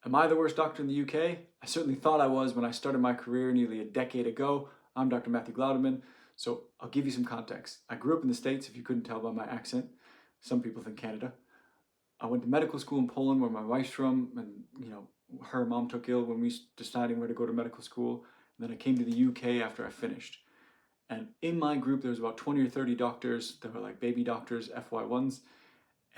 Am I the worst doctor in the UK? I certainly thought I was when I started my career nearly a decade ago. I'm Dr. Matthew Glaudeman, so I'll give you some context. I grew up in the States, if you couldn't tell by my accent. Some people think Canada. I went to medical school in Poland, where my wife's from, and her mom took ill when we deciding where to go to medical school. And then I came to the UK after I finished. And in my group, there was about 20 or 30 doctors. They were like baby doctors, FY1s.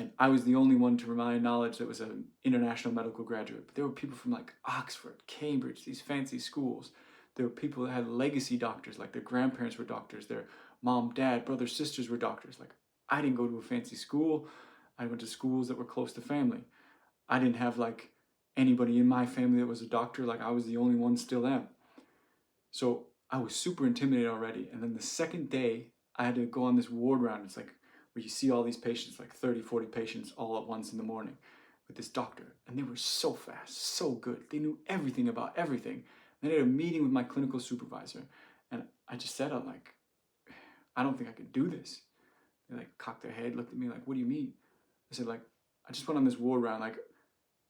And I was the only one, to my knowledge, that was an international medical graduate. But there were people from like Oxford, Cambridge, these fancy schools. There were people that had legacy doctors, like their grandparents were doctors, their mom, dad, brothers, sisters were doctors. Like, I didn't go to a fancy school. I went to schools that were close to family. I didn't have like anybody in my family that was a doctor. Like, I was the only one, still am. So I was super intimidated already. And then the second day, I had to go on this ward round. It's like where you see all these patients, like 30, 40 patients all at once in the morning with this doctor. And they were so fast, so good. They knew everything about everything. And I had a meeting with my clinical supervisor. And I just said, I'm like, I don't think I could do this. They like cocked their head, looked at me like, what do you mean? I said, like, I just went on this ward round. Like,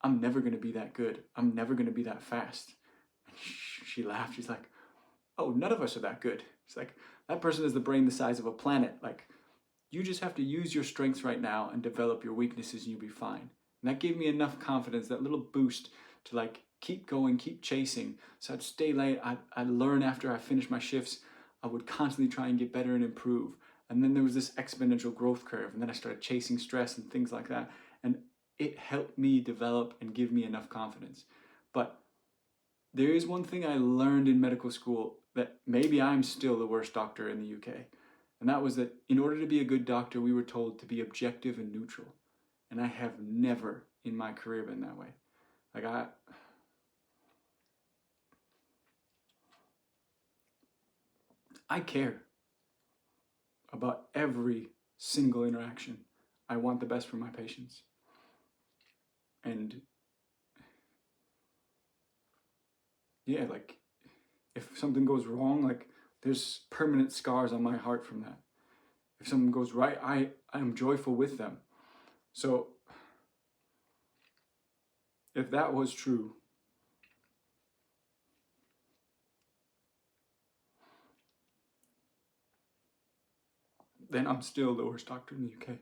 I'm never going to be that good. I'm never going to be that fast. And she laughed. She's like, oh, none of us are that good. It's like, that person has the brain the size of a planet. Like, you just have to use your strengths right now and develop your weaknesses and you'll be fine. And that gave me enough confidence, that little boost to like keep going, keep chasing. So I'd stay late. I'd learn after I finished my shifts. I would constantly try and get better and improve. And then there was this exponential growth curve. And then I started chasing stress and things like that. And it helped me develop and give me enough confidence. But there is one thing I learned in medical school that maybe I'm still the worst doctor in the UK. And that was that in order to be a good doctor, we were told to be objective and neutral. And I have never in my career been that way. Like, I care about every single interaction. I want the best for my patients. And yeah, like, if something goes wrong, like, there's permanent scars on my heart from that. If something goes right, I am joyful with them. So if that was true, then I'm still the worst doctor in the UK.